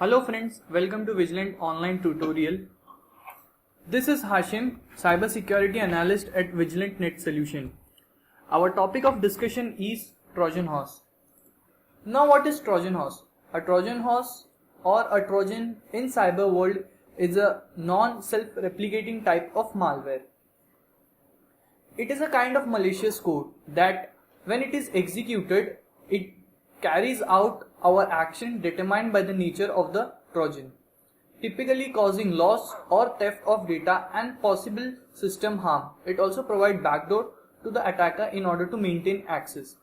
Hello friends, welcome to Vigilant Online Tutorial. This is Hashim, Cybersecurity Analyst at Vigilant Net Solution. Our topic of discussion is Trojan horse. Now what is Trojan horse? A Trojan horse or a Trojan in cyber world is a non-self-replicating type of malware. It is a kind of malicious code that when it is executed, it carries out our action determined by the nature of the Trojan, typically causing loss or theft of data and possible system harm. It also provides backdoor to the attacker in order to maintain access.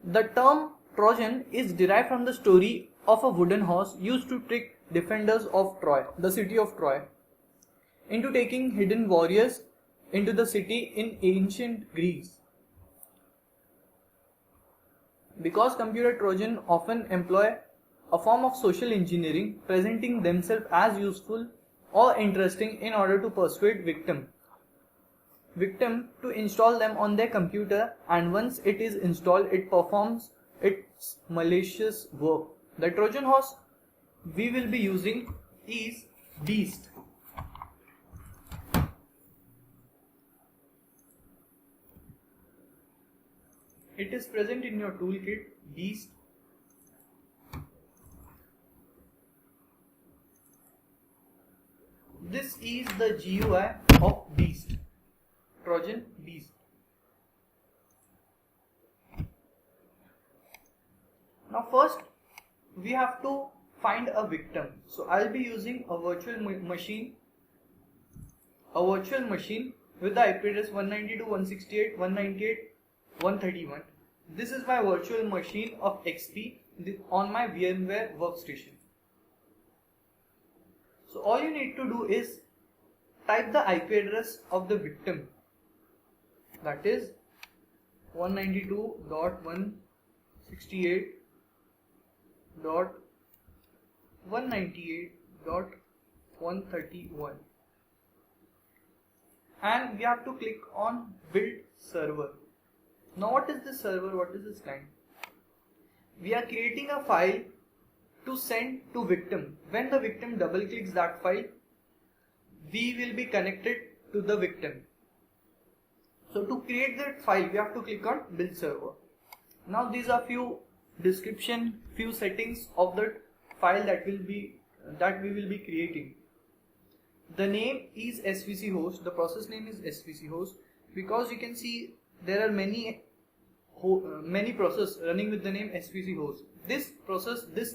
The term Trojan is derived from the story of a wooden horse used to trick defenders of Troy, the city of Troy, into taking hidden warriors into the city in ancient Greece. Because computer Trojan often employ a form of social engineering, presenting themselves as useful or interesting in order to persuade victim to install them on their computer, and once it is installed, it performs its malicious work. The Trojan horse we will be using is Beast. It is present in your toolkit, Beast. This is the GUI of Beast, Trojan Beast. Now first we have to find a victim. So I'll be using a virtual machine with the IP address 192.168.198.131. This is my virtual machine of XP on my VMware workstation. So all you need to do is type the IP address of the victim, that is 192.168.198.131, and we have to click on build server. Now what is this server? What is this client? We are creating a file to send to victim. When the victim double clicks that file, we will be connected to the victim. So to create that file, we have to click on build server. Now these are few settings of the file that we will be creating. The name is SVC host. The process name is SVC host, because you can see there are many processes running with the name SVC host. This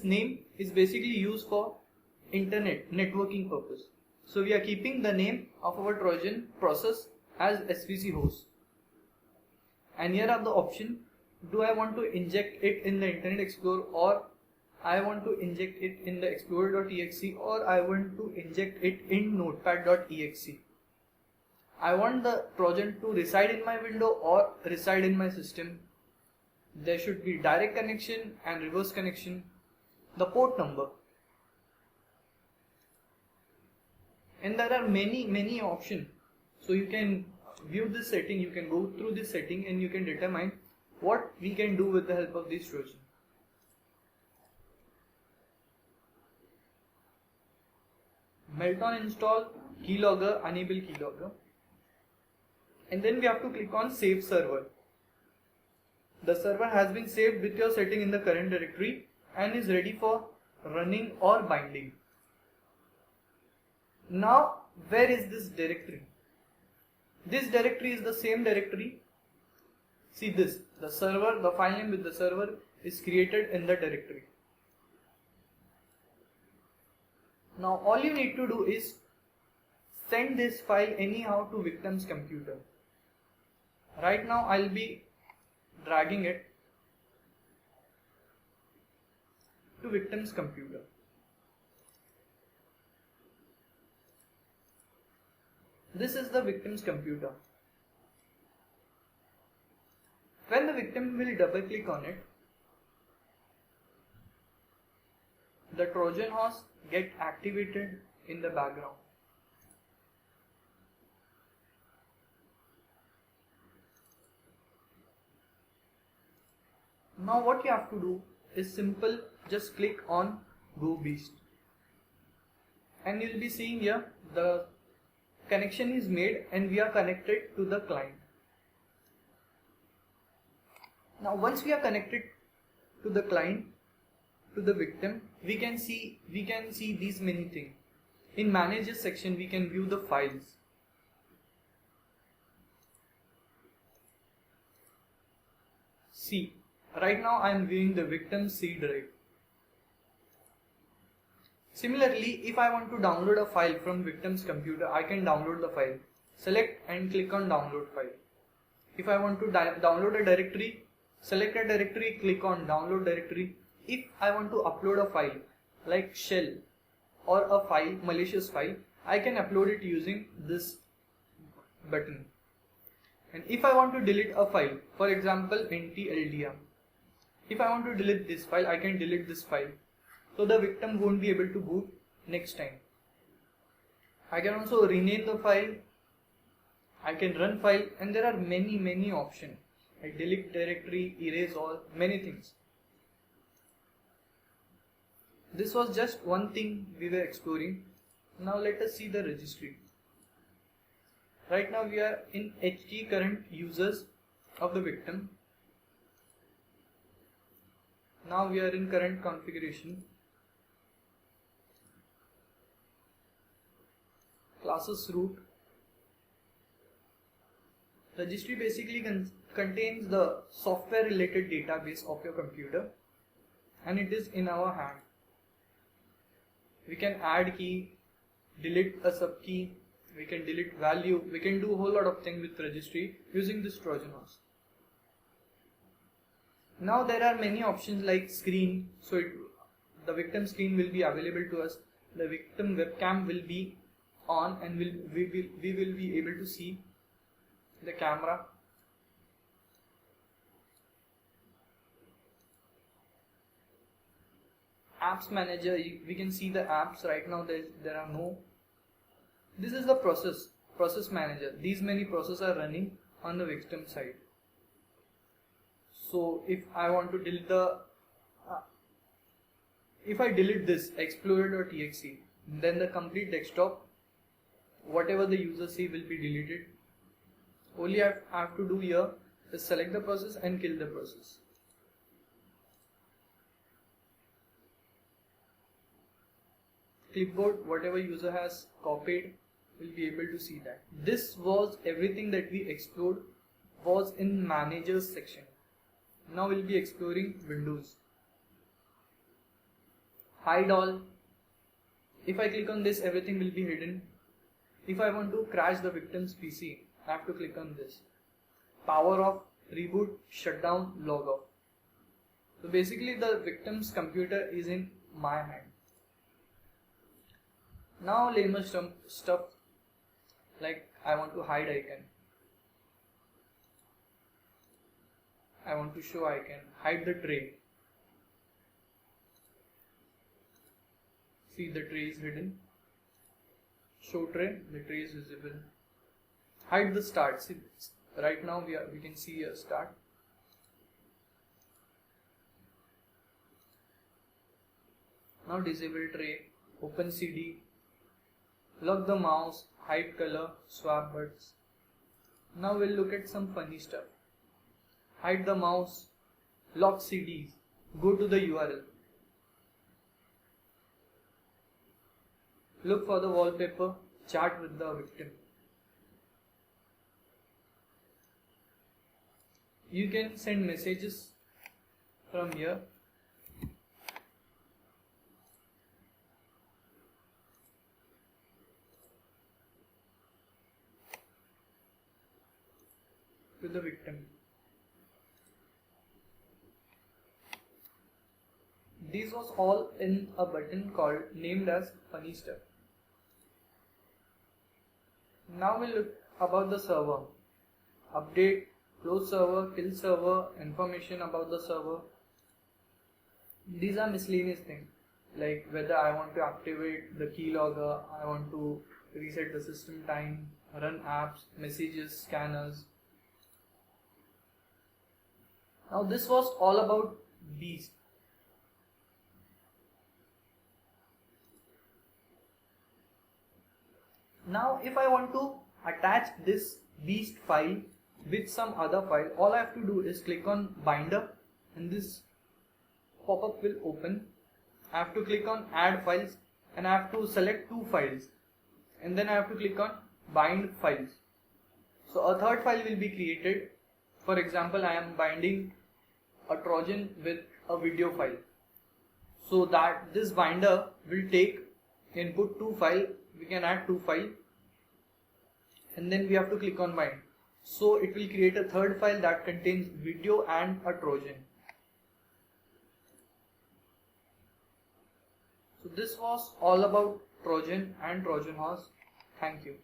name is basically used for internet networking purpose. So we are keeping the name of our Trojan process as SVC host. And here are the options. Do I want to inject it in the Internet Explorer, or I want to inject it in the explorer.exe, or I want to inject it in notepad.exe. I want the Trojan to reside in my window or reside in my system. There should be direct connection and reverse connection. The port number. And there are many options. So you can view this setting, you can go through this setting, and you can determine what we can do with the help of this Trojan. Meltdown install, keylogger, enable keylogger. And then we have to click on save server. The server has been saved with your setting in the current directory and is ready for running or binding. Now where is this directory? This directory is the same directory. See this, the server, the file name with the server is created in the directory. Now all you need to do is send this file anyhow to victim's computer. Right now I'll be dragging it to victim's computer. This is the victim's computer. When the victim will double click on it, the Trojan horse get activated in the background. Now what you have to do is simple, just click on Go Beast. and you'll be seeing here the connection is made and we are connected to the client. Now once we are connected to the client, to the victim, we can see these many things. In manager section we can view the files. See, right now I am viewing the victim C drive. Similarly, if I want to download a file from victim's computer, I can download the file. Select and click on download file. If I want to download a directory, select a directory, click on download directory. If I want to upload a file like shell or a file, malicious file, I can upload it using this button. And if I want to delete a file, for example ntldr, if I want to delete this file, I can delete this file. So the victim won't be able to boot next time. I can also rename the file, I can run file, and there are many options. I delete directory, erase all, many things. This was just one thing we were exploring. Now let us see the registry. Right now we are in HT current users of the victim. Now we are in current configuration. Classes root. Registry basically contains the software related database of your computer, and it is in our hand. We can add key, delete a sub key, we can delete value, we can do a whole lot of things with registry using this Trojan horse. Now there are many options like screen, so the victim screen will be available to us, the victim webcam will be on, and we will be able to see the camera. Apps manager, we can see the apps. Right now there are no. This is the process manager. These many processes are running on the victim side. So if I want to delete if I delete this explorer.exe, then the complete desktop, whatever the user see, will be deleted. Only I have to do here is select the process and kill the process. Clipboard, whatever user has copied, will be able to see that. This was everything that we explored was in managers section. Now we'll be exploring Windows. Hide all. If I click on this, everything will be hidden. If I want to crash the victim's PC, I have to click on this. Power off, reboot, shutdown, log off. So basically the victim's computer is in my hand. Now layman's stuff like I want to hide icon. I want to show icon, hide the tray. See, the tray is hidden. Show tray, the tray is visible. Hide the start. See, right now we can see a start. Now disable tray, open CD, lock the mouse, hide color, swap buttons. Now we'll look at some funny stuff. Hide the mouse, lock CDs, go to the URL. Look for the wallpaper, chat with the victim. You can send messages from here. To the victim. This was all in a button called named as funny stuff. Now we'll look about the server. Update, close server, kill server, information about the server. These are miscellaneous things like whether I want to activate the keylogger, I want to reset the system time, run apps, messages, scanners. Now this was all about these. Now if I want to attach this beast file with some other file, all I have to do is click on binder and this pop-up will open. I have to click on add files and I have to select two files and then I have to click on bind files. So a third file will be created. For example, I am binding a Trojan with a video file. So that this binder will take input two file, we can add two file and then we have to click on bind. So it will create a third file that contains video and a Trojan. So this was all about Trojan and Trojan horse. Thank you.